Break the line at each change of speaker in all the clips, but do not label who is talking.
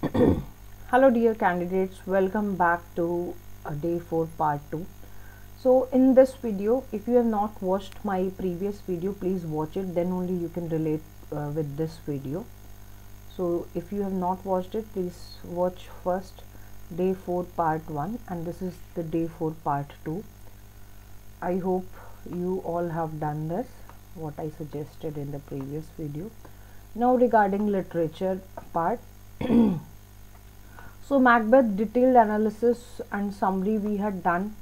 Hello dear candidates, welcome back to day 4 part 2. So in this video, if you have not watched my previous video, please watch it, then only you can relate with this video. So if you have not watched it, please watch first day 4 part 1 and this is the day 4 part 2. I hope you all have done this, what I suggested in the previous video. Now regarding literature part. So Macbeth detailed analysis and summary we had done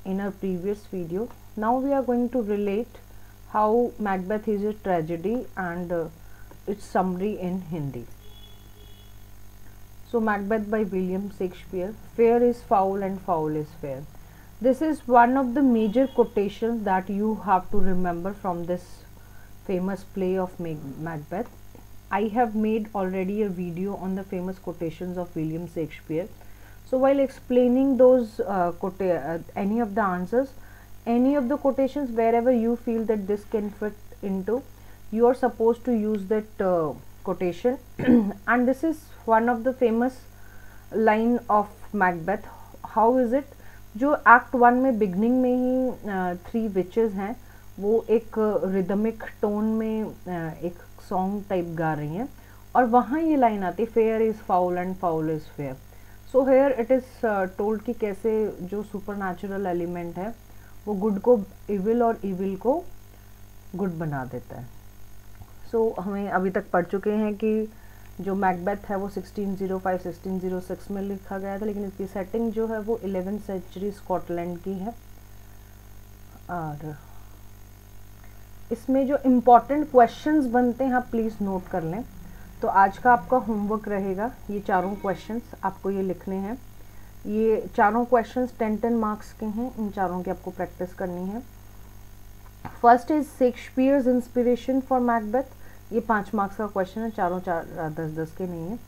in our previous video. Now we are going to relate how Macbeth is a tragedy and its summary in Hindi. So Macbeth by William Shakespeare. Fair is foul and foul is fair. This is one of the major quotations that you have to remember from this famous play of Macbeth. I have made already a video on the famous quotations of William Shakespeare. So while explaining those any of the answers, any of the quotations, wherever you feel that this can fit into, you are supposed to use that quotation. And this is one of the famous line of Macbeth. How is it? जो act 1 में beginning में ही 3 witches हैं, वो एक rhythmic tone में एक song type गा रही हैं और वहाँ ये लाइन आती है fair is foul and foul is fair. So here it is told कि कैसे जो सुपर नेचुरल एलिमेंट है वो गुड को इविल और इविल को गुड बना देता है. सो हमें अभी तक पढ़ चुके हैं कि जो मैकबेथ है वो 1605-1606 में लिखा गया था, लेकिन इसकी सेटिंग जो है वो 11th सेंचुरी स्कॉटलैंड की है. और इसमें जो इम्पॉर्टेंट क्वेश्चंस बनते हैं आप प्लीज़ नोट कर लें. तो आज का आपका होमवर्क रहेगा, ये चारों क्वेश्चंस आपको ये लिखने हैं. ये चारों क्वेश्चंस 10-10 मार्क्स के हैं, इन चारों की आपको प्रैक्टिस करनी है. First is Shakespeare's inspiration for Macbeth. ये 5 मार्क्स का क्वेश्चन है, चारों 10-10 के नहीं है.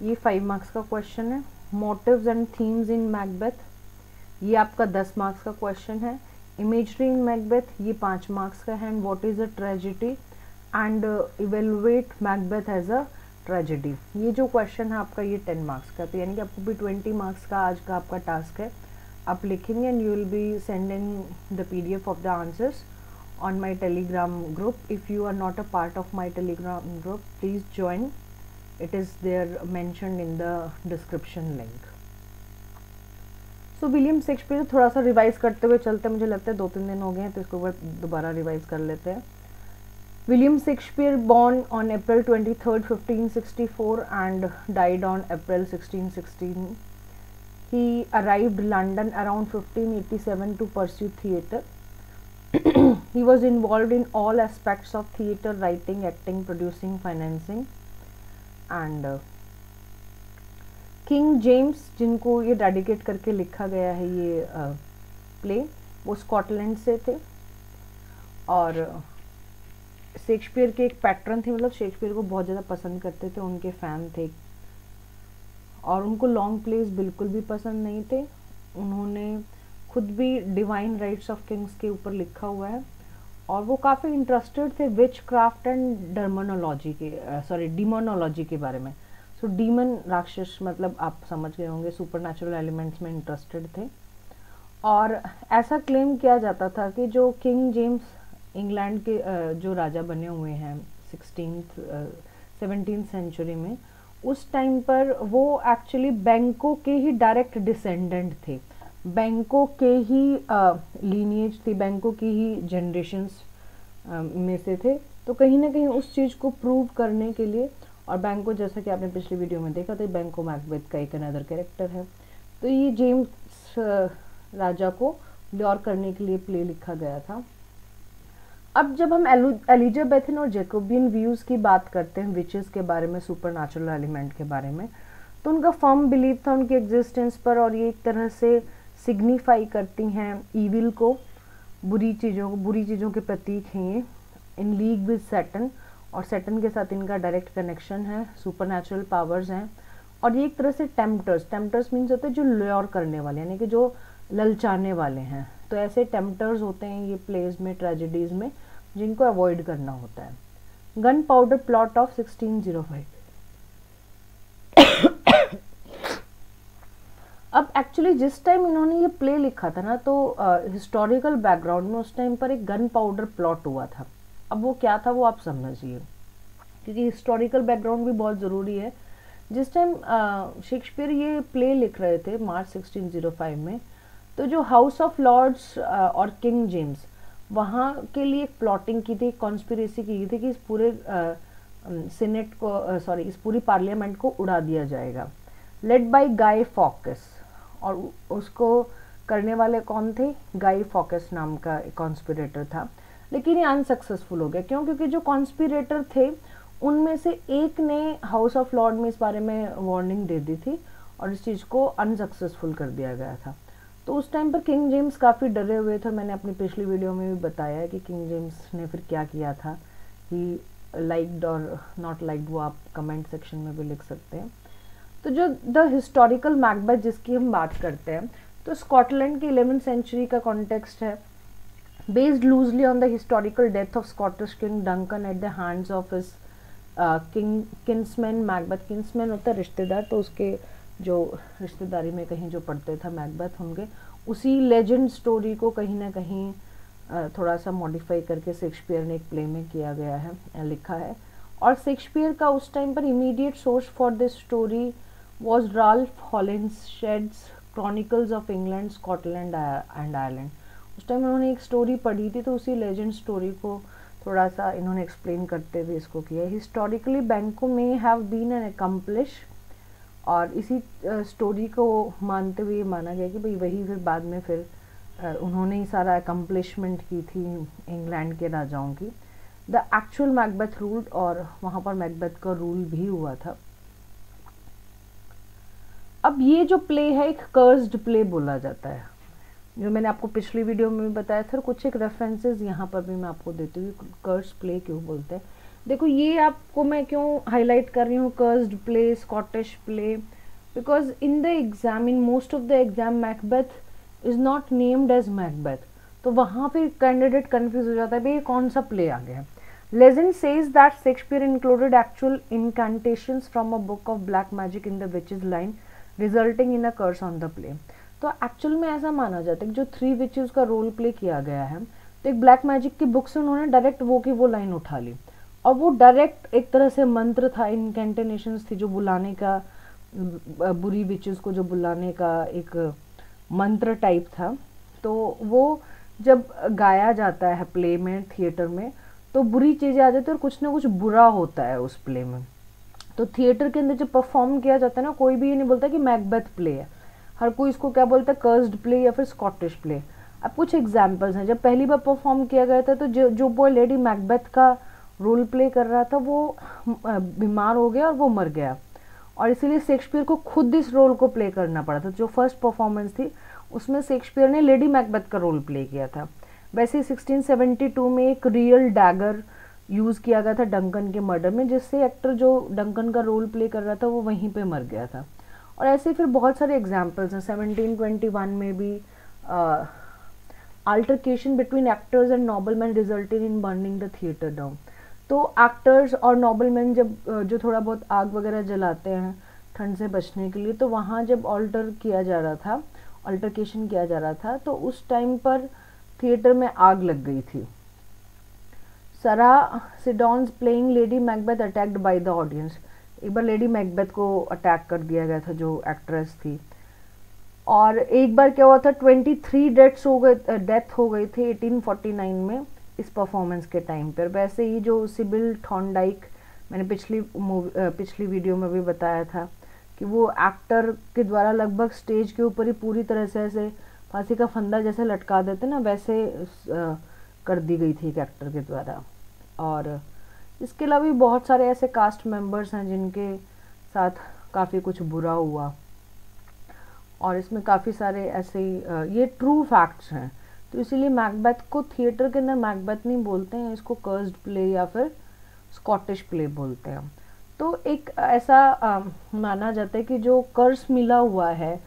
ये 5 मार्क्स का क्वेश्चन है. Motives and themes in Macbeth, ये आपका 10 मार्क्स का क्वेश्चन है. इमेजरी इन मैकबेथ, ये 5 मार्क्स का है. And what is a tragedy and evaluate Macbeth as a tragedy, ये जो क्वेश्चन है आपका ये 10 मार्क्स का. तो यानी कि आपको भी 20 मार्क्स का आज का आपका टास्क है. आप लिखेंगे and you will be sending the PDF of the answers on my telegram group. If you are not a part of my telegram group, please join. It is there mentioned in the description link. So William Shakespeare थोड़ा सा revise करते हुए चलते हैं, मुझे लगता है 2-3 दिन हो गए हैं तो इसको दोबारा रिवाइज कर लेते हैं. William Shakespeare born on April 23rd 1564 and died on April 1616. He arrived London around 1587 to pursue theatre. He was involved in all aspects of theatre, writing, acting, producing, financing. And king James, जिनको ये dedicate करके लिखा गया है ये play, वो Scotland से थे और शेक्सपियर के एक पैट्रन थे, मतलब शेक्सपियर को बहुत ज़्यादा पसंद करते थे, उनके फ़ैन थे. और उनको लॉन्ग प्लेस बिल्कुल भी पसंद नहीं थे. उन्होंने खुद भी डिवाइन राइट्स ऑफ किंग्स के ऊपर लिखा हुआ है और वो काफ़ी इंटरेस्टेड थे विच क्राफ्ट एंड डिमोनोलॉजी के बारे में. सो डीमन राक्षस मतलब आप समझ गए होंगे, सुपर नेचुरल एलिमेंट्स में इंटरेस्टेड थे. और ऐसा क्लेम किया जाता था कि जो किंग जेम्स इंग्लैंड के जो राजा बने हुए हैं 17th सेंचुरी में, उस टाइम पर वो एक्चुअली बैंकों के ही डायरेक्ट डिसेंडेंट थे, बैंकों के ही लीनिएज थी, बैंकों की ही जनरेशन्स में से थे. तो कहीं ना कहीं उस चीज़ को प्रूव करने के लिए, और बैंको जैसा कि आपने पिछली वीडियो में देखा था, बैंको मैकबेथ का एक अनदर कैरेक्टर है. तो ये जेम्स राजा को ल्योर करने के लिए प्ले लिखा गया था. अब जब हम एलिजाबेथन और जैकोबियन व्यूज़ की बात करते हैं विचेस के बारे में, सुपर नेचुरल एलिमेंट के बारे में, तो उनका फर्म बिलीव था उनकी एग्जिस्टेंस पर और ये एक तरह से सिग्निफाई करती हैं ईविल को, बुरी चीज़ों के प्रतीक हैं ये. इन लीग विद सैटर्न, और सैटर्न के साथ इनका डायरेक्ट कनेक्शन है, सुपर नेचुरल पावर्स हैं. और ये एक तरह से टेम्पटर्स मीन्स होते हैं जो ल्योर करने वाले, यानी कि जो ललचाने वाले हैं. तो ऐसे टेम्पटर्स होते हैं ये प्लेज में, ट्रेजेडीज़ में, जिनको अवॉइड करना होता है. Gun powder plot of 1605. Actually जिस टाइम इन्होंने ये प्ले लिखा था ना, तो हिस्टोरिकल बैकग्राउंड में उस टाइम पर एक गन पाउडर प्लॉट हुआ था। अब वो क्या था वो आप समझिए, क्योंकि हिस्टोरिकल बैकग्राउंड भी बहुत ज़रूरी है। जिस टाइम शेक्सपियर ये प्ले लिख रहे थे मार्च 1605 में, तो जो हाउस ऑफ लॉर्ड्स और किंग जेम्स वहाँ के लिए एक प्लॉटिंग की थी, कॉन्स्पिरेसी की थी कि इस पूरे सीनेट को इस पूरी पार्लियामेंट को उड़ा दिया जाएगा, लेड बाय गाय फॉकस। और उसको करने वाले कौन थे? गाय फॉकस नाम का एक कॉन्स्पिरेटर था। लेकिन ये अनसक्सेसफुल हो गया। क्यों? क्योंकि जो कॉन्स्पिरेटर थे उनमें से एक ने हाउस ऑफ लॉर्ड में इस बारे में वार्निंग दे दी थी और इस चीज़ को अनसक्सेसफुल कर दिया गया था। तो उस टाइम पर किंग जेम्स काफ़ी डरे हुए थे। मैंने अपनी पिछली वीडियो में भी बताया है कि किंग जेम्स ने फिर क्या किया था, ही लाइक्ड और नॉट लाइक्ड, वो आप कमेंट सेक्शन में भी लिख सकते हैं। तो जो द हिस्टोरिकल मैकबेथ जिसकी हम बात करते हैं, तो स्कॉटलैंड की 11th सेंचुरी का कॉन्टेक्स्ट है, based loosely on the historical death of Scottish king Duncan at the hands of his kinsman Macbeth. Kinsman होता है रिश्तेदार, तो उसके जो रिश्तेदारी में कहीं जो पढ़ते था मैकबेथ उनके, उसी लेजेंड स्टोरी को कहीं ना कहीं थोड़ा सा मॉडिफाई करके शेक्सपियर ने एक प्ले में किया गया है, लिखा है। और शेक्सपियर का उस टाइम पर immediate source for this story was Ralph Holinshed's chronicles of England, Scotland and Ireland. उस टाइम उन्होंने एक स्टोरी पढ़ी थी, तो उसी लेजेंड स्टोरी को थोड़ा सा इन्होंने एक्सप्लेन करते हुए इसको किया। हिस्टोरिकली बैंको में हैव बीन एन अकम्प्लिश, और इसी स्टोरी को मानते हुए माना गया कि भाई वही फिर बाद में फिर उन्होंने ही सारा अकम्प्लिशमेंट की थी इंग्लैंड के राजाओं की। द एक्चुअल मैकबेथ रूल्ड, और वहाँ पर मैकबेथ का रूल भी हुआ था। अब ये जो प्ले है एक कर्स्ड प्ले बोला जाता है, जो मैंने आपको पिछली वीडियो में भी बताया था। कुछ एक रेफरेंसेस यहाँ पर भी मैं आपको देती हूँ, कर्स्ड प्ले क्यों बोलते हैं। देखो ये आपको मैं क्यों हाईलाइट कर रही हूँ cursed play, Scottish play, because in the exam, in most of the exam Macbeth is not named as Macbeth. तो वहाँ पे कैंडिडेट कंफ्यूज हो जाता है भाई ये कौन सा प्ले आ गया। Legend says that Shakespeare included actual incantations from a book of black magic in the witch's line, resulting in a curse on the play. तो एक्चुअल में ऐसा माना जाता है कि जो 3 विचेस का रोल प्ले किया गया है, तो एक ब्लैक मैजिक की बुक से उन्होंने डायरेक्ट वो की वो लाइन उठा ली, और वो डायरेक्ट एक तरह से मंत्र था, इनकेंटेशंस थी जो बुलाने का, बुरी विचेस को जो बुलाने का एक मंत्र टाइप था। तो वो जब गाया जाता है प्ले में, थिएटर में, तो बुरी चीज़ें आ जाती है और कुछ ना कुछ बुरा होता है उस प्ले में। तो थिएटर के अंदर जब परफॉर्म किया जाता है ना, कोई भी ये नहीं बोलता कि मैकबेथ प्ले है, हर कोई इसको क्या बोलता है, कर्स्ड प्ले या फिर स्कॉटिश प्ले। अब कुछ एग्जांपल्स हैं। जब पहली बार परफॉर्म किया गया था, तो जो बॉय लेडी मैकबेथ का रोल प्ले कर रहा था वो बीमार हो गया और वो मर गया, और इसीलिए शेक्सपियर को खुद इस रोल को प्ले करना पड़ा था। जो फर्स्ट परफॉर्मेंस थी उसमें शेक्सपियर ने लेडी मैकबेथ का रोल प्ले किया था। वैसे 1672 में एक रियल डैगर यूज़ किया गया था डंकन के मर्डर में, जिससे एक्टर जो डंकन का रोल प्ले कर रहा था वो वहीं पे मर गया था। और ऐसे फिर बहुत सारे एग्जांपल्स हैं। 1721 में भी altercation between actors and nobleman resulted in burning the theatre down. तो एक्टर्स और नॉबलमैन जब जो थोड़ा बहुत आग वगैरह जलाते हैं ठंड से बचने के लिए, तो वहाँ जब अल्टरकेशन किया जा रहा था, तो उस टाइम पर थिएटर में आग लग गई थी। Sarah Siddons playing lady Macbeth attacked by the audience. एक बार लेडी मैकबेथ को अटैक कर दिया गया था जो एक्ट्रेस थी। और एक बार क्या हुआ था, 23 डेथ हो गई थी 1849 में इस परफॉर्मेंस के टाइम पर। वैसे ही जो सिबिल थॉर्नडाइक, मैंने पिछली वीडियो में भी बताया था कि वो एक्टर के द्वारा लगभग स्टेज के ऊपर ही पूरी तरह से ऐसे फांसी का फंदा जैसे लटका देते ना, वैसे कर दी गई थी एक एक्टर के द्वारा। और इसके अलावा भी बहुत सारे ऐसे कास्ट मेंबर्स हैं जिनके साथ काफ़ी कुछ बुरा हुआ, और इसमें काफ़ी सारे ऐसे ये ट्रू फैक्ट्स हैं। तो इसीलिए मैकबेथ को थिएटर के अंदर मैकबेथ नहीं बोलते हैं, इसको कर्स्ड प्ले या फिर स्कॉटिश प्ले बोलते हैं। तो एक ऐसा माना जाता है कि जो कर्स मिला हुआ है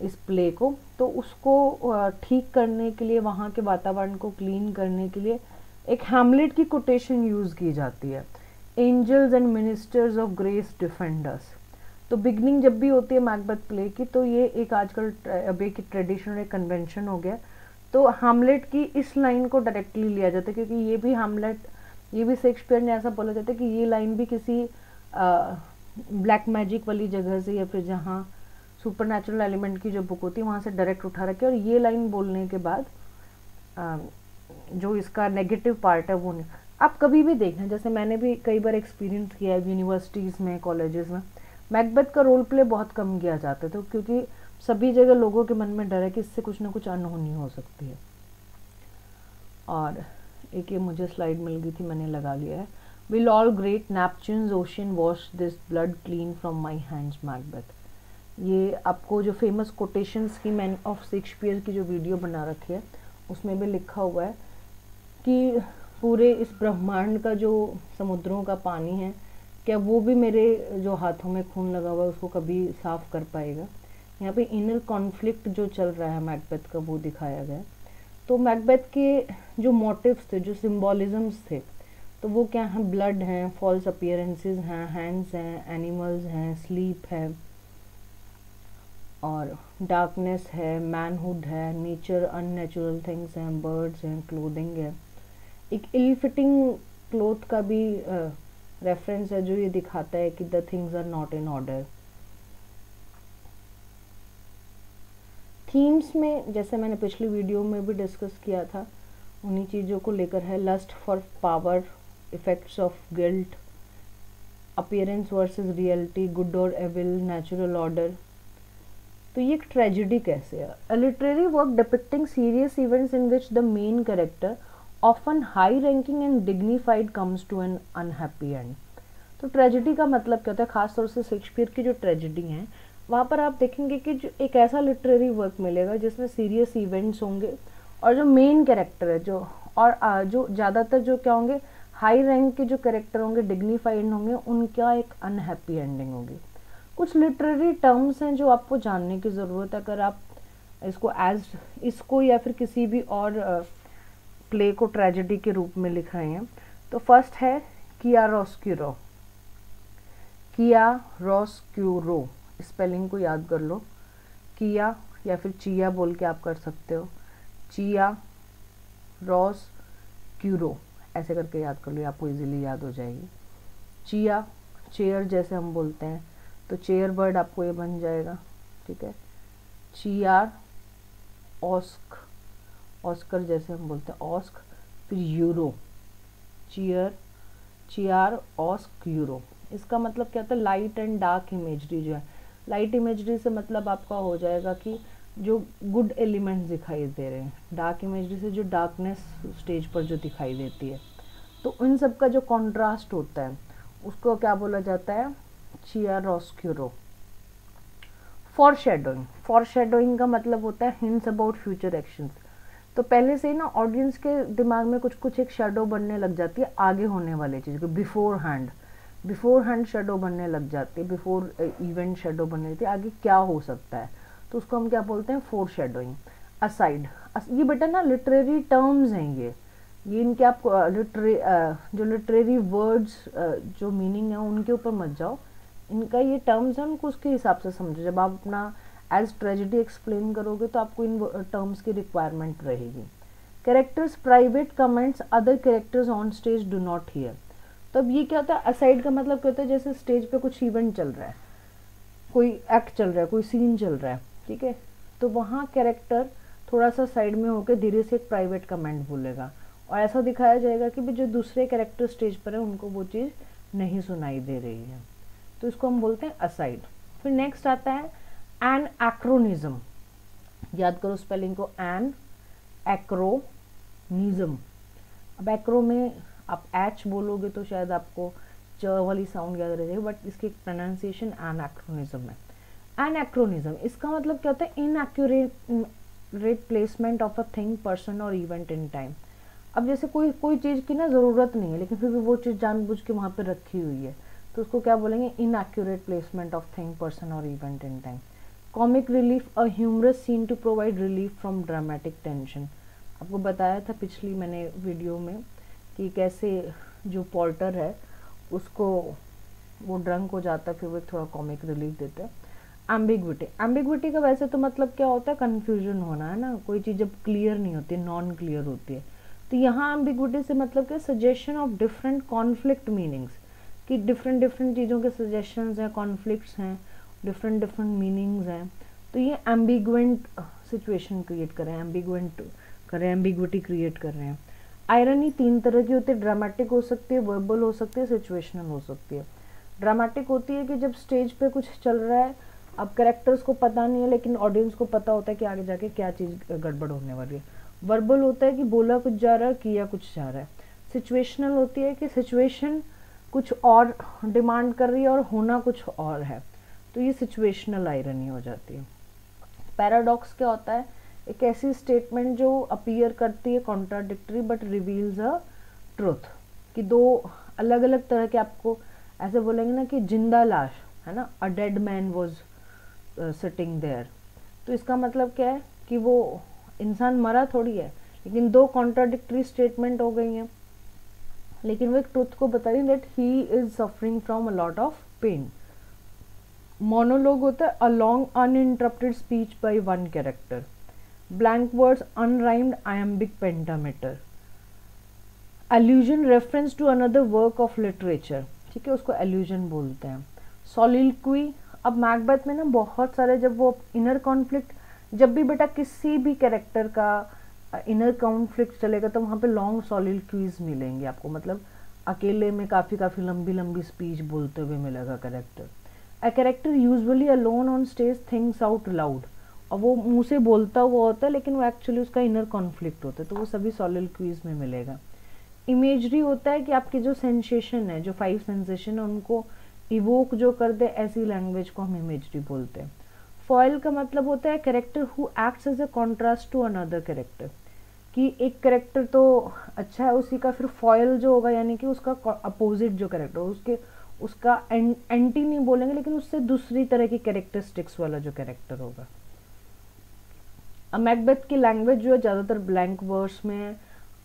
इस प्ले को, तो उसको ठीक करने के लिए, वहाँ के वातावरण को क्लीन करने के लिए एक हैमलेट की कोटेशन यूज़ की जाती है, angels and ministers of grace defenders. तो बिगनिंग जब भी होती है मैकबेथ प्ले की, तो ये एक आजकल अब एक ट्रेडिशनल एक कन्वेंशन हो गया। तो हैमलेट की इस लाइन को डायरेक्टली लिया जाता है, क्योंकि ये भी हैमलेट, ये भी शेक्सपियर ने ऐसा बोला जाता है कि ये लाइन भी किसी ब्लैक मैजिक वाली जगह से या फिर जहाँ सुपर नेचुरल एलिमेंट की जो बुक होती है वहाँ से डायरेक्ट उठा रखे, और ये लाइन बोलने के बाद जो इसका नेगेटिव पार्ट है वो नहीं। आप कभी भी देखना, जैसे मैंने भी कई बार एक्सपीरियंस किया है यूनिवर्सिटीज़ में, कॉलेजेस में, मैकबेथ का रोल प्ले बहुत कम किया जाता है, तो क्योंकि सभी जगह लोगों के मन में डर है कि इससे कुछ ना कुछ अनहोनी हो सकती है। और एक ये मुझे स्लाइड मिल गई थी, मैंने लगा लिया है, will all great Neptune's ocean wash this blood clean from my hands Macbeth. ये आपको जो फेमस कोटेशंस की मैन ऑफ शेक्सपियर की जो वीडियो बना रखी है उसमें भी लिखा हुआ है कि पूरे इस ब्रह्मांड का जो समुद्रों का पानी है, क्या वो भी मेरे जो हाथों में खून लगा हुआ है उसको कभी साफ कर पाएगा। यहाँ पे इनर कॉन्फ्लिक्ट जो चल रहा है मैकबेथ का वो दिखाया गया। तो मैकबेथ के जो मोटिव्स थे, जो सिम्बॉलिज्म्स थे, तो वो क्या हैं, ब्लड हैं, फॉल्स अपीयरेंसेस हैं, हैंड्स हैं, एनिमल्स हैं, स्लीप है, और डार्कनेस है, मैनहुड है, नेचर, अननेचुरल थिंग्स हैं, बर्ड्स हैं, क्लोथिंग है। एक इल फिटिंग क्लोथ का भी रेफरेंस है जो ये दिखाता है कि the things are not in order. Themes में जैसे मैंने पिछली वीडियो में भी डिस्कस किया था, उन्हीं चीज़ों को लेकर है, lust for power, effects of guilt, appearance versus reality, good और एविल, नेचुरल ऑर्डर। तो ये एक ट्रेजिडी कैसे है, a literary work depicting serious events in which the main character often high ranking and dignified comes to an unhappy end. तो tragedy का मतलब क्या होता है, खासतौर से शेक्सपियर की जो ट्रेजिडी हैं वहाँ पर आप देखेंगे कि जो एक ऐसा लिटरेरी वर्क मिलेगा जिसमें सीरियस इवेंट्स होंगे, और जो मेन कैरेक्टर है जो, और जो ज़्यादातर जो क्या होंगे, हाई रैंक के जो कैरेक्टर होंगे, डिग्निफाइड होंगे, उनका एक अनहैप्पी एंडिंग होगी। कुछ लिटरेरी टर्म्स हैं जो आपको जानने की ज़रूरत है अगर आप इसको या फिर किसी भी और प्ले को ट्रेजेडी के रूप में लिख रहे हैं। तो फर्स्ट है कियारोस्क्यूरो। कियारोस्क्यूरो, स्पेलिंग को याद कर लो, किया या फिर चिया बोल के आप कर सकते हो, चिया रोस क्यूरो ऐसे करके याद कर लो, आपको इजीली याद हो जाएगी। चिया चेयर जैसे हम बोलते हैं, तो चेयर बर्ड आपको ये बन जाएगा, ठीक है। चियार ऑस्क, ऑस्कर जैसे हम बोलते हैं, ऑस्क, फिर यूरो, चियार ऑस्क यूरो। इसका मतलब क्या होता है, लाइट एंड डार्क इमेजरी जो है, लाइट इमेजरी से मतलब आपका हो जाएगा कि जो गुड एलिमेंट्स दिखाई दे रहे हैं, डार्क इमेजरी से जो डार्कनेस स्टेज पर जो दिखाई देती है, तो उन सब का जो कॉन्ट्रास्ट होता है उसको क्या बोला जाता है, चियारोस्क्यूरो। फॉरशैडोइंग, फॉरशैडोइंग का मतलब होता है हिंट्स अबाउट फ्यूचर एक्शंस। तो पहले से ही ना ऑडियंस के दिमाग में कुछ कुछ एक शैडो बनने लग जाती है आगे होने वाले चीज़ को, बिफोर हैंड शैडो बनने लग जाती है, बिफोर इवेंट शैडो बनने लगती है, आगे क्या हो सकता है, तो उसको हम क्या बोलते हैं, फोर शेडोइंग। असाइड, ये बेटा ना लिटरेरी टर्म्स हैं, ये इनके आप जो लिटरेरी वर्ड्स जो मीनिंग है उनके ऊपर मत जाओ, इनका ये टर्म्स है उनको उसके हिसाब से समझो। जब आप अपना एज ट्रेजेडी एक्सप्लेन करोगे तो आपको इन टर्म्स की रिक्वायरमेंट रहेगी। Characters private comments other characters on stage do not here. तो अब ये क्या होता है, असाइड का मतलब क्या होता है, जैसे स्टेज पे कुछ इवेंट चल रहा है, कोई एक्ट चल रहा है, कोई सीन चल रहा है, ठीक है, तो वहाँ कैरेक्टर थोड़ा सा साइड में होकर धीरे से एक प्राइवेट कमेंट बोलेगा, और ऐसा दिखाया जाएगा कि भी जो दूसरे कैरेक्टर स्टेज पर है उनको वो चीज़ नहीं सुनाई दे रही है, तो इसको हम बोलते हैं असाइड। फिर नेक्स्ट आता है एन एक्रोनिज्म, याद करो स्पेलिंग को, एन एक्रोनिज्म। अब एक्रो में आप एच बोलोगे तो शायद आपको च वाली साउंड याद रह जाएगी, बट इसकी प्रोनाउंसिएशन एनाक्रोनिज्म है। एनाक्रोनिज्म इसका मतलब क्या होता है, inaccurate placement of a thing, person और इवेंट इन टाइम। अब जैसे कोई चीज़ की ना ज़रूरत नहीं है लेकिन फिर भी वो चीज़ जानबूझ के वहाँ पे रखी हुई है, तो उसको क्या बोलेंगे, inaccurate placement of thing, person और event in time. Comic relief, a humorous scene to provide relief from dramatic tension. आपको बताया था पिछली मैंने वीडियो में कि कैसे जो पोर्टर है उसको वो ड्रंक हो जाता है, फिर वो थोड़ा कॉमिक रिलीफ देता है। एम्बिग्विटी, एम्बिग्विटी का वैसे तो मतलब क्या होता है, कन्फ्यूजन होना, है ना, कोई चीज़ जब क्लियर नहीं होती, नॉन क्लियर होती है। तो यहाँ एम्बिग्विटी से मतलब क्या, suggestion of different conflict meanings, कि डिफरेंट डिफरेंट चीज़ों के सजेशंस हैं, कॉन्फ्लिक्ट्स हैं, डिफरेंट डिफरेंट मीनिंग्स हैं। तो ये एम्बिगुएंट सिचुएशन क्रिएट कर रहे हैं, एम्बिगुएंट कर रहे हैं, एम्बिग्विटी क्रिएट कर रहे हैं। आयरनी 3 तरह की होती है, ड्रामेटिक हो सकती है, वर्बल हो सकती है, सिचुएशनल हो सकती है। ड्रामेटिक होती है कि जब स्टेज पे कुछ चल रहा है, अब कैरेक्टर्स को पता नहीं है लेकिन ऑडियंस को पता होता है कि आगे जाके क्या चीज़ गड़बड़ होने वाली है। वर्बल होता है कि बोला कुछ जा रहा है, किया कुछ जा रहा है। सिचुएशनल होती है कि सिचुएशन कुछ और डिमांड कर रही है और होना कुछ और है, तो ये सिचुएशनल आयरनी हो जाती है। पैराडॉक्स क्या होता है, एक ऐसी स्टेटमेंट जो अपीयर करती है contradictory but reveals a truth, कि दो अलग अलग तरह के, आपको ऐसे बोलेंगे ना कि जिंदा लाश है ना, a dead man was sitting there, तो इसका मतलब क्या है कि वो इंसान मरा थोड़ी है, लेकिन दो कॉन्ट्राडिक्टरी स्टेटमेंट हो गई हैं, लेकिन वो एक ट्रुथ को बता रही that he is suffering from a lot of pain. Monologue होता है a long uninterrupted speech by one character. Blank words unrhymed iambic pentameter. Allusion reference to another work of literature, ठीक है, उसको एल्यूजन बोलते हैं। सॉलिलोक्वी, अब मैकबेथ में ना बहुत सारे, जब वो इनर कॉन्फ्लिक्ट, जब भी बेटा किसी भी कैरेक्टर का इनर कॉन्फ्लिक्ट चलेगा तो वहाँ पे लॉन्ग सॉलिलोक्वीज मिलेंगे आपको, मतलब अकेले में काफ़ी लंबी लंबी स्पीच बोलते हुए मिलेगा character. A character usually alone on stage things out loud, और वो मुंह से बोलता हुआ होता है लेकिन वो एक्चुअली उसका इनर कॉन्फ्लिक्ट होता है, तो वो सभी सॉलिलोक्वीज में मिलेगा। इमेजरी होता है कि आपके जो सेंसेशन है, जो 5 सेंसेशन है, उनको इवोक जो कर दे, ऐसी लैंग्वेज को हम इमेजरी बोलते हैं। फॉयल का मतलब होता है character who acts as a contrast to another character, कि एक कैरेक्टर तो अच्छा है, उसी का फिर फॉयल जो होगा यानी कि उसका अपोजिट जो कैरेक्टर, उसका एंटी नहीं बोलेंगे लेकिन उससे दूसरी तरह की कैरेक्टरिस्टिक्स वाला जो कैरेक्टर होगा। अब मैकबेथ की लैंग्वेज जो है ज़्यादातर ब्लैंक वर्स में है,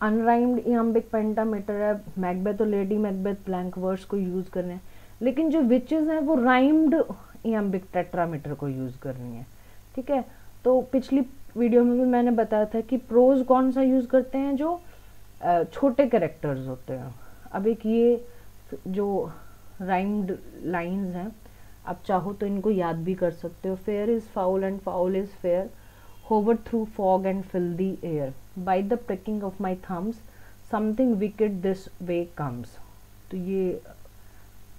अनराइम्ड इयम्बिक पेंटामीटर है। मैकबेथ और लेडी मैकबेथ ब्लैंक वर्स को यूज़ कर रहे हैं, लेकिन जो विचेस हैं वो राइम्ड इयम्बिक टेट्रामीटर को यूज़ कर रही हैं, ठीक है। तो पिछली वीडियो में भी मैंने बताया था कि प्रोज कौन सा यूज़ करते हैं, जो छोटे कैरेक्टर्स होते हैं। अब एक ये जो राइम्ड लाइंस हैं, आप चाहो तो इनको याद भी कर सकते हो। Fair is foul and foul is fair, hover through fog and fill the air, by the pricking of my thumbs something wicked this way comes। तो ये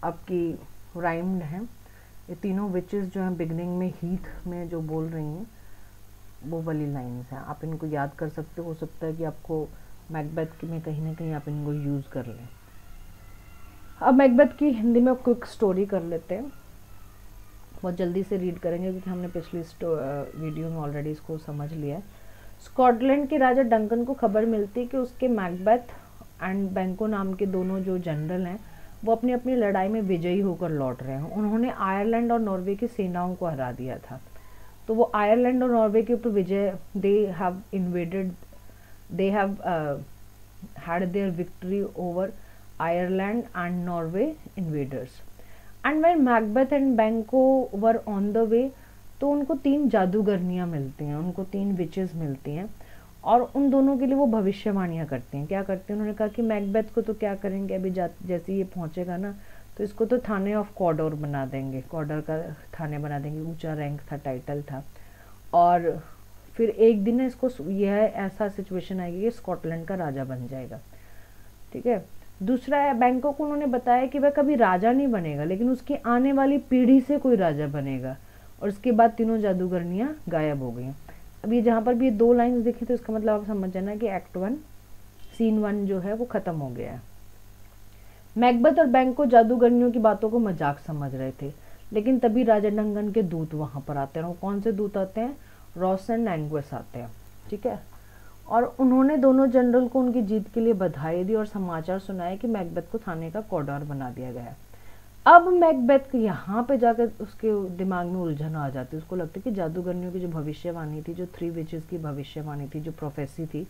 आपकी राइम्ड हैं, ये तीनों विचेस जो हैं बिगनिंग में हीथ में जो बोल रही हैं वो वाली लाइन्स हैं, आप इनको याद कर सकते हो सकता है कि आपको मैकबेथ में कहीं ना कहीं आप इनको यूज़ कर लें। अब मैकबेथ की हिंदी में क्विक स्टोरी कर लेते हैं, बहुत जल्दी से रीड करेंगे क्योंकि हमने पिछली वीडियो में ऑलरेडी इसको समझ लिया है। स्कॉटलैंड के राजा डंकन को खबर मिलती है कि उसके मैकबेथ एंड बैंको नाम के दोनों जो जनरल हैं वो अपनी अपनी लड़ाई में विजयी होकर लौट रहे हैं। उन्होंने आयरलैंड और नॉर्वे की सेनाओं को हरा दिया था, तो वो आयरलैंड और नॉर्वे के ऊपर विजय, they have had their victory over Ireland and Norway invaders. And when Macbeth and Banquo were on the way, तो उनको 3 जादूगरनियाँ मिलती हैं, उनको 3 विचेस मिलती हैं, और उन दोनों के लिए वो भविष्यवाणियाँ करती हैं। क्या करती हैं, उन्होंने कहा कि मैकबेथ को तो क्या करेंगे, अभी जैसे ये पहुँचेगा ना तो इसको तो थाने ऑफ कॉडर बना देंगे, कॉडर का थाने बना देंगे, ऊंचा रैंक था, टाइटल था, और फिर एक दिन इसको यह ऐसा सिचुएशन आएगी कि स्कॉटलैंड का राजा बन जाएगा, ठीक है। दूसरा है बैंको को उन्होंने बताया कि वह कभी राजा नहीं बनेगा लेकिन उसकी आने वाली पीढ़ी से कोई राजा बनेगा, और उसके बाद तीनों जादूगरनियाँ गायब हो गई। अब ये जहाँ पर भी ये 2 लाइन्स दिखी तो इसका मतलब आप समझ जाना कि एक्ट 1 सीन 1 जो है वो ख़त्म हो गया है। मैकबेथ और बैंको जादूगरनियों की बातों को मजाक समझ रहे थे, लेकिन तभी राजा डंकन के दूत वहाँ पर आते हैं। कौन से दूत आते हैं, रॉस एंड एंग्वेस आते हैं, ठीक है। और उन्होंने दोनों जनरल को उनकी जीत के लिए बधाई दी और समाचार सुनाया कि मैकबेथ को थाने का कॉडर बना दिया गया है। अब मैकबेथ यहाँ पे जाकर उसके दिमाग में उलझन आ जाती है, उसको लगता है कि जादूगरनियों की जो भविष्यवाणी थी, जो 3 विचेस की भविष्यवाणी थी, जो प्रोफेसी थी,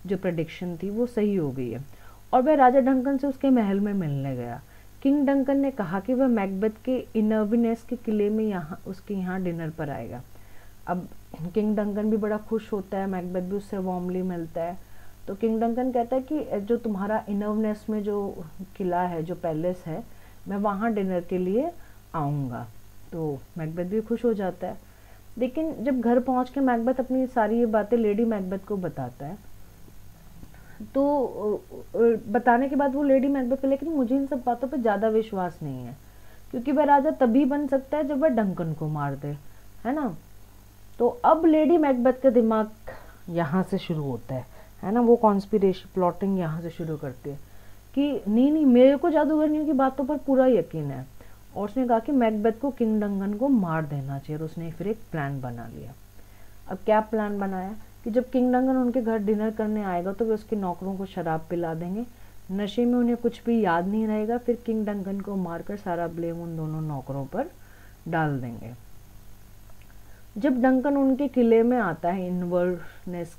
जो प्रेडिक्शन थी, वो सही हो गई है। और वह राजा डंकन से उसके महल में मिलने गया किंग डंकन ने कहा कि वह मैकबेथ के इनर्विनेस के किले में उसके यहाँ डिनर पर आएगा। अब किंग डंकन भी बड़ा खुश होता है, मैकबेथ भी उससे वार्मली मिलता है। तो किंग डंकन कहता है कि जो तुम्हारा इनर्वनेस में जो किला है, जो पैलेस है, मैं वहाँ डिनर के लिए आऊँगा। तो मैकबेथ भी खुश हो जाता है। लेकिन जब घर पहुँच के मैकबेथ अपनी सारी ये बातें लेडी मैकबेथ को बताता है, तो बताने के बाद वो लेडी मैकबेथ को, लेकिन मुझे इन सब बातों पे ज़्यादा विश्वास नहीं है, क्योंकि वह राजा तभी बन सकता है जब वह डंकन को मार दे, है ना। तो अब लेडी मैकबेथ का दिमाग यहाँ से शुरू होता है ना, वो कॉन्स्पिरेसी प्लॉटिंग यहाँ से शुरू करती है कि नहीं मेरे को जादूगरनियों की बातों पर पूरा यकीन है। और उसने कहा कि मैकबेथ को किंग डंकन को मार देना चाहिए। और उसने फिर एक प्लान बना लिया। अब क्या प्लान बनाया कि जब किंग डंकन उनके घर डिनर करने आएगा तो वे उसके नौकरों को शराब पिला देंगे, नशे में उन्हें कुछ भी याद नहीं रहेगा, फिर किंग डंकन को मारकर सारा ब्लेम उन दोनों नौकरों पर डाल देंगे। जब डंकन उनके किले में आता है, इनर्वनेस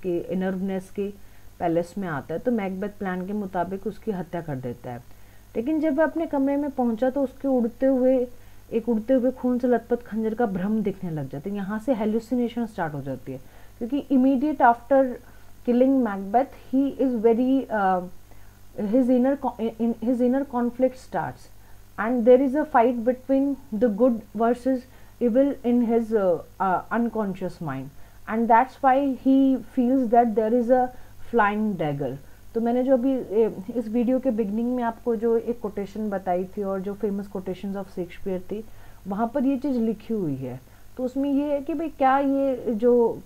के पैलेस में आता है, तो मैकबेथ प्लान के मुताबिक उसकी हत्या कर देता है। लेकिन जब वह अपने कमरे में पहुंचा तो उसके उड़ते हुए खून से लथपथ खंजर का भ्रम दिखने लग जाता है। यहाँ से हेलुसिनेशन स्टार्ट हो जाती है, क्योंकि immediate after killing Macbeth he is very his inner conflict starts and there is a fight between the good versus evil in his unconscious mind, and that's why he feels that there is a flying dagger. तो मैंने जो अभी इस video के beginning में आपको जो एक कोटेशन बताई थी और जो फेमस कोटेशंस ऑफ शेक्सपियर थी, वहाँ पर ये चीज़ लिखी हुई है। तो उसमें ये है कि भाई क्या ये जो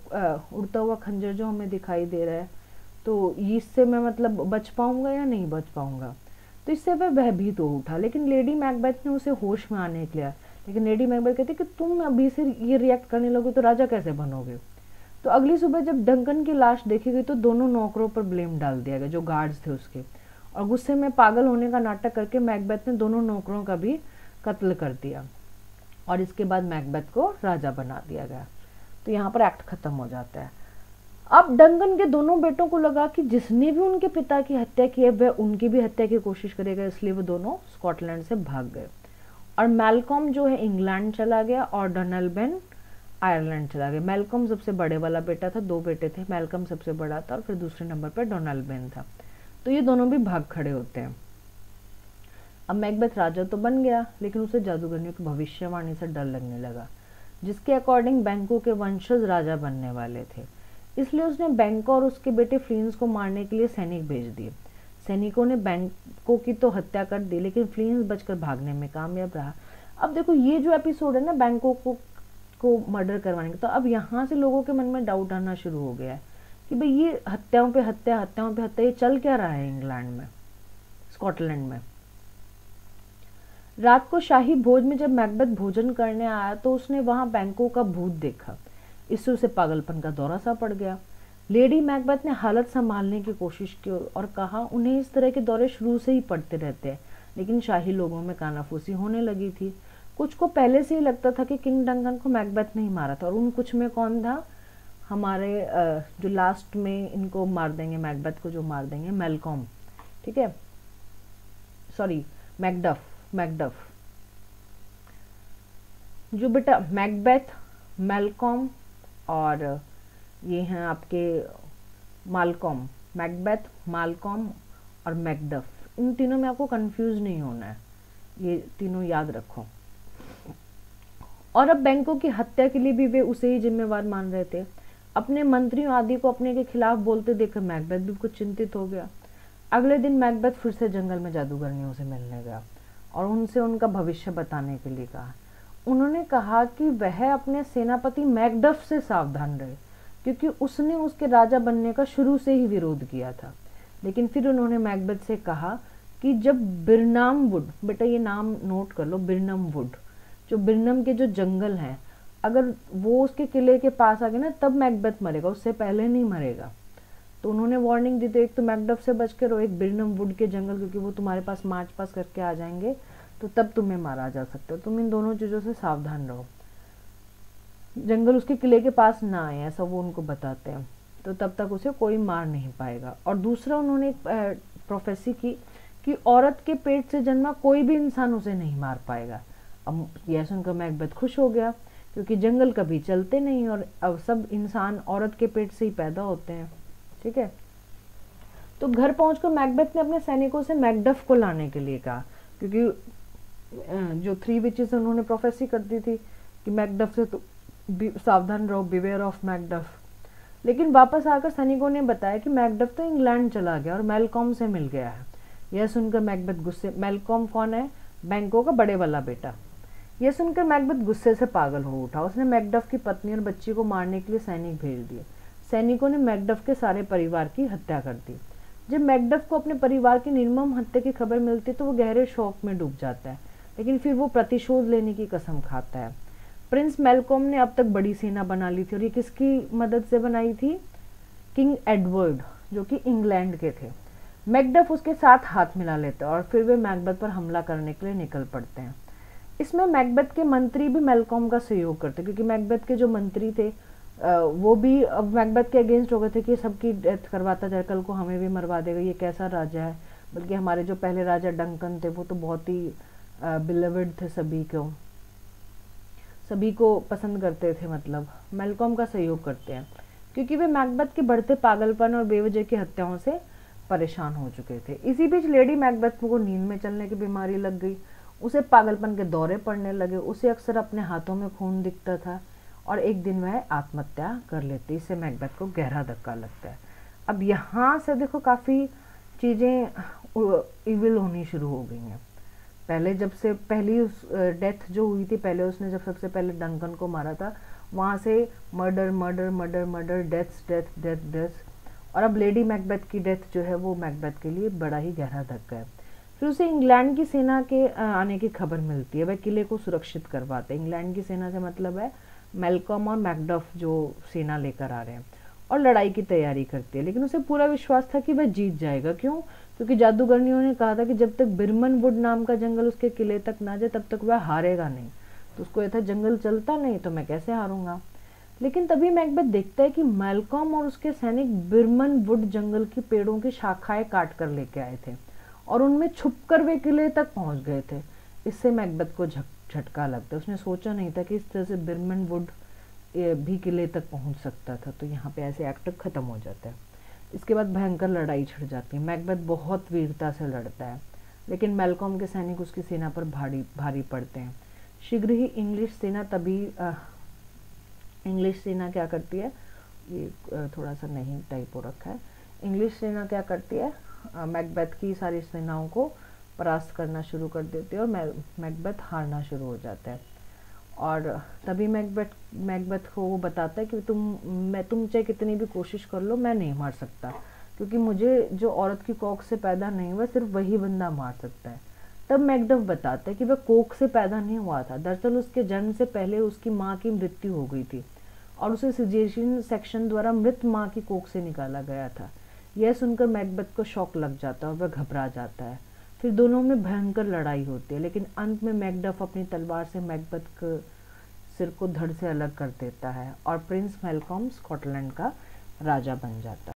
उड़ता हुआ खंजर जो हमें दिखाई दे रहा है, तो इससे मैं मतलब बच पाऊंगा या नहीं बच पाऊंगा। तो इससे वह भयभीत हो उठा। लेकिन लेडी मैकबेथ ने उसे होश में आने के लिया। लेकिन लेडी मैकबेथ कहती कि तुम अभी से ये रिएक्ट करने लगो तो राजा कैसे बनोगे। तो अगली सुबह जब डंकन की लाश देखी गई तो दोनों नौकरों पर ब्लेम डाल दिया गया, जो गार्ड्स थे उसके। और गुस्से में पागल होने का नाटक करके मैकबेथ ने दोनों नौकरों का भी कत्ल कर दिया और इसके बाद मैकबेथ को राजा बना दिया गया। तो यहाँ पर एक्ट खत्म हो जाता है। अब डंकन के दोनों बेटों को लगा कि जिसने भी उनके पिता की हत्या की है वह उनकी भी हत्या की कोशिश करेगा, इसलिए वो दोनों स्कॉटलैंड से भाग गए। और मैलकॉम जो है इंग्लैंड चला गया और डोनाल्बेन आयरलैंड चला गया। मैलकॉम सबसे बड़े वाला बेटा था, 2 बेटे थे, मैलकॉम सबसे बड़ा था और फिर दूसरे नंबर पर डोनाल्बेन था। तो ये दोनों भी भाग खड़े होते हैं। अब मैकबेथ राजा तो बन गया, लेकिन उसे जादूगरनियों की भविष्यवाणी से डर लगने लगा, जिसके अकॉर्डिंग बैंको के वंशज राजा बनने वाले थे। इसलिए उसने बैंको और उसके बेटे फ्लींस को मारने के लिए सैनिक भेज दिए। सैनिकों ने बैंको की तो हत्या कर दी, लेकिन फ्लींस बचकर भागने में कामयाब रहा। अब देखो ये जो एपिसोड है ना बैंको को मर्डर करवाने का, तो अब यहाँ से लोगों के मन में डाउट आना शुरू हो गया है कि भाई ये हत्याओं पे हत्या ये चल क्या रहा है इंग्लैंड में, स्कॉटलैंड में। रात को शाही भोज में जब मैकबेथ भोजन करने आया तो उसने वहां बैंको का भूत देखा। इससे उसे पागलपन का दौरा सा पड़ गया। लेडी मैकबेथ ने हालत संभालने की कोशिश की और कहा उन्हें इस तरह के दौरे शुरू से ही पड़ते रहते हैं, लेकिन शाही लोगों में कानाफूसी होने लगी थी। कुछ को पहले से ही लगता था कि किंग डंकन को मैकबेथ ने ही मारा था, और उन कुछ में कौन था, हमारे जो लास्ट में इनको मार देंगे, मैकबेथ को जो मार देंगे, मैलकॉम, ठीक है, सॉरी मैकडफ, जो बेटा मैकबेथ, मैलकॉम और ये हैं आपके मालकॉम, मैकबेथ, मालकॉम और मैकडफ। इन तीनों में आपको कंफ्यूज नहीं होना है, ये तीनों याद रखो। और अब बैंको की हत्या के लिए भी वे उसे ही जिम्मेवार मान रहे थे। अपने मंत्रियों आदि को अपने के खिलाफ बोलते देखकर मैकबेथ भी कुछ चिंतित हो गया। अगले दिन मैकबेथ फिर से जंगल में जादूगरनियों से मिलने गया और उनसे उनका भविष्य बताने के लिए कहा। उन्होंने कहा कि वह अपने सेनापति मैकडफ से सावधान रहे, क्योंकि उसने उसके राजा बनने का शुरू से ही विरोध किया था। लेकिन फिर उन्होंने मैकबेथ से कहा कि जब बिरनाम वुड, बेटा ये नाम नोट कर लो, बिरनम वुड, जो बिरनम के जो जंगल हैं, अगर वो उसके किले के पास आ गए ना तब मैकबेथ मरेगा, उससे पहले नहीं मरेगा। तो उन्होंने वार्निंग दी थी, एक तो मैकडफ से बच के रहो, एक बिरनम वुड के जंगल, क्योंकि वो तुम्हारे पास मार्च पास करके आ जाएंगे तो तब तुम्हें मारा जा सकता है। तुम इन दोनों चीज़ों से सावधान रहो, जंगल उसके किले के पास ना आए, ऐसा वो उनको बताते हैं, तो तब तक उसे कोई मार नहीं पाएगा। और दूसरा उन्होंने एक प्रोफेसी की कि औरत के पेट से जन्मा कोई भी इंसान उसे नहीं मार पाएगा। अब यह सुनकर मैकबेथ खुश हो गया, क्योंकि जंगल कभी चलते नहीं और अब सब इंसान औरत के पेट से ही पैदा होते हैं। ठीक है, तो घर पहुंचकर मैकबेथ ने अपने सैनिकों से मैकडफ को लाने के लिए कहा, क्योंकि जो 3 विचेस उन्होंने प्रोफेसी कर दी थी कि मैकडफ से तो सावधान रहो, बिवेयर ऑफ मैकडफ। लेकिन वापस आकर सैनिकों ने बताया कि मैकडफ तो इंग्लैंड चला गया और मेलकॉम से मिल गया है। यह सुनकर मैकबेथ गुस्से, मेलकॉम कौन है? बैंको का बड़े वाला बेटा। यह सुनकर मैकबेथ गुस्से से पागल हो उठा। उसने मैकडफ की पत्नी और बच्ची को मारने के लिए सैनिक भेज दिए। सैनिकों ने मैकडफ के सारे परिवार की हत्या कर दी। जब मैकडफ को अपने परिवार की निर्मम हत्या की खबर मिलती तो वो गहरे शोक में डूब जाता है, लेकिन फिर वो प्रतिशोध लेने की कसम खाता है। प्रिंस मेलकॉम ने अब तक बड़ी सेना बना ली थी और ये किसकी मदद से बनाई थी? किंग एडवर्ड, जो कि इंग्लैंड के थे। मैकडफ उसके साथ हाथ मिला लेते हैं और फिर वे मैकबेथ पर हमला करने के लिए निकल पड़ते हैं। इसमें मैकबेथ के मंत्री भी मेलकॉम का सहयोग करते, क्योंकि मैकबेथ के जो मंत्री थे वो भी अब मैकबेथ के अगेंस्ट हो गए थे कि सबकी डेथ करवाता जाए, कल को हमें भी मरवा देगा, ये कैसा राजा है। बल्कि हमारे जो पहले राजा डंकन थे वो तो बहुत ही बिलवेड थे, सभी को पसंद करते थे। मतलब मेलकॉम का सहयोग करते हैं, क्योंकि वे मैकबेथ के बढ़ते पागलपन और बेवजह की हत्याओं से परेशान हो चुके थे। इसी बीच लेडी मैकबेथ को नींद में चलने की बीमारी लग गई। उसे पागलपन के दौरे पड़ने लगे। उसे अक्सर अपने हाथों में खून दिखता था और एक दिन वह आत्महत्या कर लेती। इससे मैकबेथ को गहरा धक्का लगता है। अब यहाँ से देखो काफ़ी चीज़ें इविल होनी शुरू हो गई हैं। पहले जब से पहली उस डेथ जो हुई थी, पहले उसने जब सबसे पहले डंकन को मारा था, वहाँ से murder murder murder murder, deaths death death death, और अब लेडी मैकबेथ की डेथ जो है वो मैकबेथ के लिए बड़ा ही गहरा धक्का है। फिर उसे इंग्लैंड की सेना के आने की खबर मिलती है। वह किले को सुरक्षित करवाते हैं। इंग्लैंड की सेना से मतलब है मेलकॉम और मैकडफ जो सेना लेकर आ रहे हैं, और लड़ाई की तैयारी करती है। लेकिन उसे पूरा विश्वास था कि वह जीत जाएगा। क्यों? क्योंकि जादूगरनियों ने कहा था कि जब तक बिरमन वुड नाम का जंगल उसके किले तक ना जाए तब तक वह हारेगा नहीं। तो उसको यह था जंगल चलता नहीं तो मैं कैसे हारूंगा। लेकिन तभी मैकबेथ देखता है कि मेलकॉम और उसके सैनिक बिरमन वुड जंगल की पेड़ों की शाखाएं काट कर लेके आए थे और उनमें छुपकर वे किले तक पहुंच गए थे। इससे मैकबेथ को झटका लगता है। उसने सोचा नहीं था कि इस तरह से बिरमन वुड भी किले तक पहुंच सकता था। तो यहाँ पे ऐसे एक्ट खत्म हो जाता है। इसके बाद भयंकर लड़ाई छिड़ जाती है। मैकबेथ बहुत वीरता से लड़ता है, लेकिन मेलकॉम के सैनिक उसकी सेना पर भारी पड़ते हैं। शीघ्र ही इंग्लिश सेना क्या करती है, ये थोड़ा सा नहीं टाइप हो रखा है। इंग्लिश सेना क्या करती है, मैकबेथ की सारी सेनाओं को परास्त करना शुरू कर देती है और मैकबेथ हारना शुरू हो जाता है। और तभी मैकबेथ को वो बताता है कि तुम चाहे कितनी भी कोशिश कर लो, मैं नहीं मार सकता, क्योंकि मुझे जो औरत की कोख से पैदा नहीं हुआ सिर्फ वही बंदा मार सकता है। तब मैकडफ बताता है कि वह कोख से पैदा नहीं हुआ था। दरअसल उसके जन्म से पहले उसकी माँ की मृत्यु हो गई थी और उसे सिजेरियन सेक्शन द्वारा मृत माँ की कोख से निकाला गया था। यह सुनकर मैकबेथ को शॉक लग जाता है और वह घबरा जाता है। फिर दोनों में भयंकर लड़ाई होती है, लेकिन अंत में मैकडफ अपनी तलवार से मैकबेथ के सिर को धड़ से अलग कर देता है और प्रिंस मेलकॉम स्कॉटलैंड का राजा बन जाता है।